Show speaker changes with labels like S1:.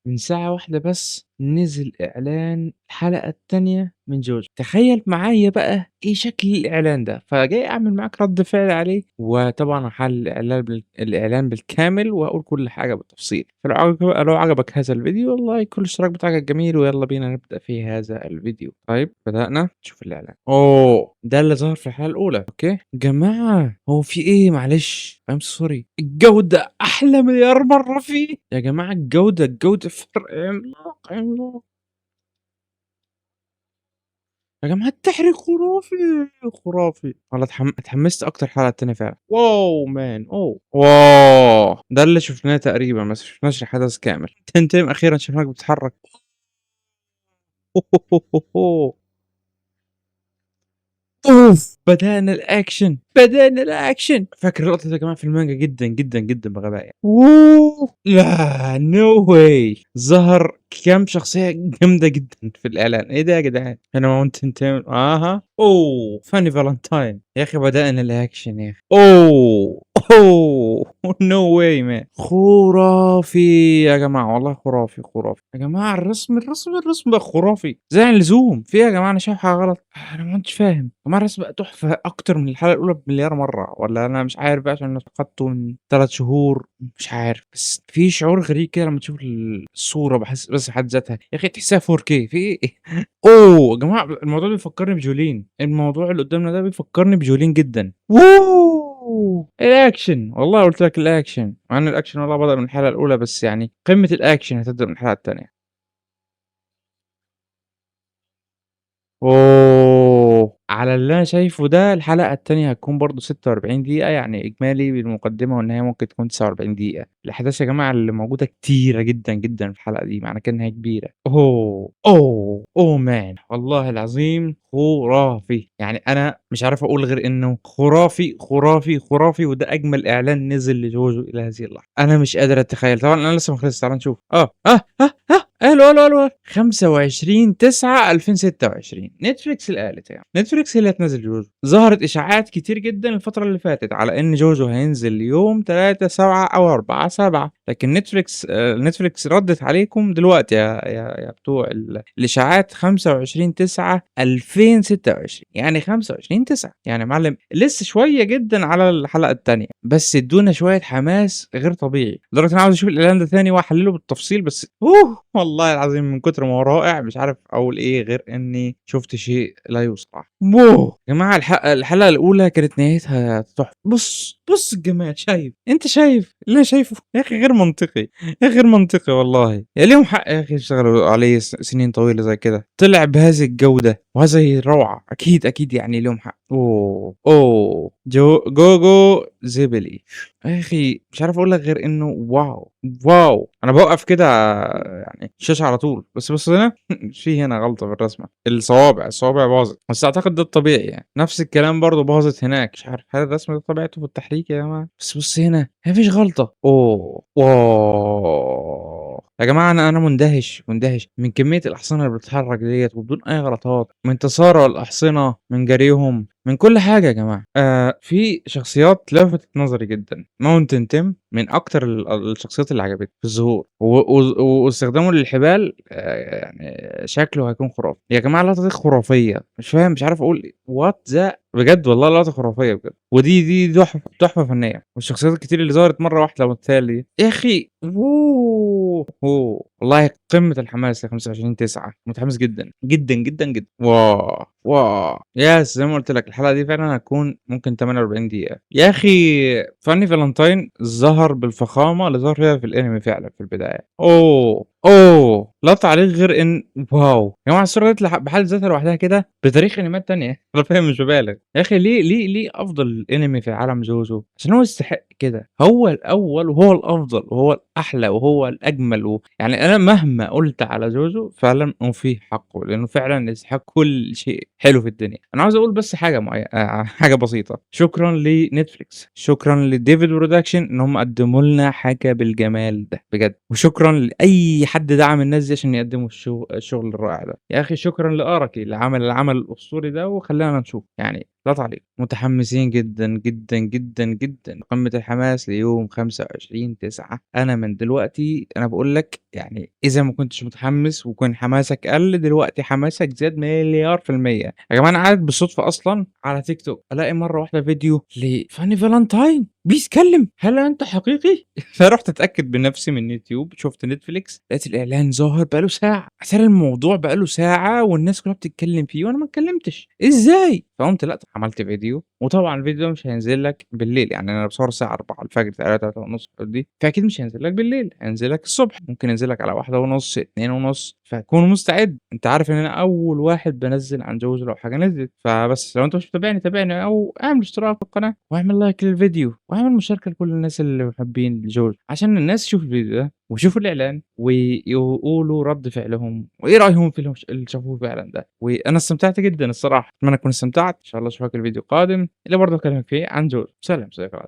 S1: من ساعة واحدة بس نزل إعلان الحلقة التانية من جوجو، تخيّل معايا بقى إيه شكل الإعلان ده، فجاي أعمل معاك رَد فعل عليه، وطبعًا هاحلل الإعلان بالكامل وهاقول كل حاجة بالتفصيل، فلو عجبك هذا الفيديو لايك والاشتراك بتاعك الجميل، ويالّا بينا نبدأ في هذا الفيديو. طيب بدأنا نشوف الإعلان. ده اللي ظهر في الحلقة الأولى، أوكي. جماعة هو في إيه معلش I'm sorry الجودة أحلى مليار مرّة فيه، يا جماعة الجودة فرق عملاق، عملاق. يا جماعة التحريك خرافي، خرافي. والله اتحمست أكتر الحلقة التانية فعلًا. واو man واو! ده اللي شُفناه تقريبًا، ما شُفناش الحدث كامل. تنتين أخيرًا شُفناك بتتحرك. أوف! بدأنا الأكشن. فاكر اللقطة دي يا جماعة في المانجا جدًا، جدًا، جدًا بغباء يعني. لا no way ظهر كام شخصية جامدة جدًا في الإعلان، إيه ده يا جدعان؟ هنا Mountain Town أوه! فاني فالنتاين يا أخي بدأنا الأكشن يا أخي. أوه no way man خرافي يا جماعة والله خرافي، خرافي. يا جماعة الرسم بقى خرافي زيادة عن اللزوم، في إيه يا جماعة أنا شايف حاجة غلط؟ أنا ما كنتش فاهم. يا جماعة الرسم بقى تحفة أكتر من الحلقة الأولى بمليار مرة، والّا أنا مش عارف بقى عشان أنا فقدته من 3 شهور، مش عارف، بس في شعور غريب كده لمّا تشوف الصورة باحس بس في حد ذاتها، يا أخي تحسها 4K في إيه؟ أوه! يا جماعة الموضوع بيفكّرني بجولين، الموضوع اللي قدّامنا ده بيفكّرني بجولين جدًا. الأكشن، والله قُلت لك الأكشن، مع إن الأكشن والله بدأ من الحلقة الأولى، بس يعني قمة الأكشن هتبدأ من الحلقة التانية. أوه! على اللي أنا شايفه ده الحلقة التانية هتكون برضه 46 دقيقة، يعني إجمالي بالمقدمة والنهاية ممكن تكون 49 دقيقة. الأحداث يا جماعة اللي موجودة كتيرة جدًا، جدًا في الحلقة دي، معنى كده إن هي كبيرة. أوه man والله العظيم خرافي. يعني أنا مش عارف أقول غير إنه خرافي، خرافي، خرافي، وده أجمل إعلان نزل لجوجو إلى هذه اللحظة. أنا مش قادر أتخيل، طبعًا أنا لسه ما خلصش، تعالَ نشوف. ألو. 25/9/2026 نتفليكس اللي قالت يعني، نتفليكس هي اللي هتنزّل جوجو. ظهرت إشاعات كتير جدًا الفترة اللي فاتت على إن جوجو هينزل يوم 3/7 أو 4/7، لكن نتفليكس ردِّت عليكم دلوقتي يا بتوع الإشاعات 25/9/2026 يعني 25/9 يعني يا معلم لسه شوية جدًا على الحلقة التانية، بس ادّونا شوية حماس غير طبيعي، لدرجة إن أنا عاوز أشوف الإعلان ده تاني وأحلّله بالتفصيل، بس والله العظيم من كتر ما هو رائع مش عارف أقول إيه غير إني شُفت شيء لا يُوصف. يا جماعة الحلقة الأولى كانت نهايتها تحفة. بُص الجمال، أنت شايف اللي أنا شايفه؟ يا أخي غير منطقي، يا أخي غير منطقي والله. يا ليهم حق يا أخي يشتغلوا عليه سنين طويلة زي كده، طلع بهذه الجودة وهذه الروعة، أكيد يعني ليهم حق. جوجو زيبيلي. يا أخي مش عارف أقول لك غير إنه واو! أنا باوقّف كده يعني الشاشة على طول، بس هنا في هنا غلطة في الرسمة، الصوابع باظت، بس أعتقد ده الطبيعي يعني، نفس الكلام برضه باظت هناك، مش عارف هل الرسم ده طبيعته في التحريك يا جماعة؟ بس بُص هنا ما فيش غلطة. واو! يا جماعة أنا مندهش من كمية الأحصنة اللي بتتحرك ديّة وبدون أي غلطات، من تسارع الأحصنة، من جريهم، من كل حاجة يا جماعة. في شخصيات لفتت نظري جدًا، Mountain Tim من أكتر الشخصيات اللي عجبتني في الظهور، واستخدامه للحبال يعني شكله هيكون خرافي. يا جماعة اللقطة دي خرافية، مش فاهم مش عارف أقول what the بجد والله لقطة خرافية بجد، ودي تحفة فنية، والشخصيات الكتير اللي ظهرت مرة واحدة بالتالي يا أخي والله قمة الحماس ل25/9 متحمس جدًا، جدًا. يس زي ما قُلت لك الحلقة دي فعلًا هتكون ممكن 48 دقيقة. يا أخي فاني فالنتاين ظهر بالفخامة اللي ظهر فيها في الأنمي فعلًا في البداية. لا تعليق غير إن واو! يا جماعة الصورة ديّة بحد ذاتها لوحدها كده بتاريخ أنميات تانية حرفيًا مش بابالغ. يا أخي ليه أفضل أنمي في عالم جوجو؟ عشان هو يستحق كده، هو الأول وهو الأفضل وهو الأحلى وهو الأجمل يعني أنا مهما قُلت على جوجو فعلًا أوفيه حقه، لأنه فعلًا يستحق كل شيء حلو في الدنيا. أنا عاوز أقول بس حاجة حاجة بسيطة، شكرًا لنتفليكس، شكرًا لDavid Production إن هم قدموا لنا حاجة بالجمال ده بجد، وشكرًا لأي حد دعم الناس دي عشان يقدموا الشغل الرائع ده. يا أخي شكرًا لAraki اللي عمل العمل الأسطوري ده وخلّانا نشوفه، يعني لا تعليق، متحمسين جدًا، جدًا، جدًا، جدًا، قمة الحماس ليوم 25/9. أنا من دلوقتي أنا باقول لك يعني إذا ما كنتش متحمس وكان حماسك قَل، دلوقتي حماسك زاد مليار%. يا جماعة أنا قاعد بالصدفة أصلًا على تيك توك، ألاقي مرة واحدة فيديو لFunny Valentine بيتكلم، هل أنت حقيقي؟ فرُحت أتأكد بنفسي من يوتيوب، شُفت نتفليكس، لقيت الإعلان ظاهر بقى له ساعة، أتاري الموضوع بقى له ساعة والناس كلّها بتتكلّم فيه وأنا ما اتكلّمتش، إزاي؟ فقُمت لأ، عملت فيديو، وطبعًا الفيديو ده مش هينزل لك بالليل، يعني أنا باصوّر الساعة 04:00 تقريبًا 03:30 في الحدود دي، فأكيد مش هينزل لك بالليل، هينزل لك الصبح، ممكن ينزل لك على 01:30، 02:30، فكون مستعد، أنت عارف إن أنا أول واحد بانزّل عن جوجو لو حاجة نزلت، فبس لو أنت مش متابعني تابعني أو اعمل اشتراك في القناة واعمل لايك للفيديو واعمل مشاركة لكل الناس اللي محبين لجوجو، عشان الناس تشوف الفيديو ده ويشوفوا الإعلان ويقولوا رَد فعلهم وإيه رأيهم في اللي شافوه فعلًا ده، وأنا استمتعت جدًا الصراحة، أتمنى تكون استمتعت، إن شاء الله أشوفك في الفيديو القادم اللي برضه هاكلمك فيه عن جوجو، سلام صديقي العزيز.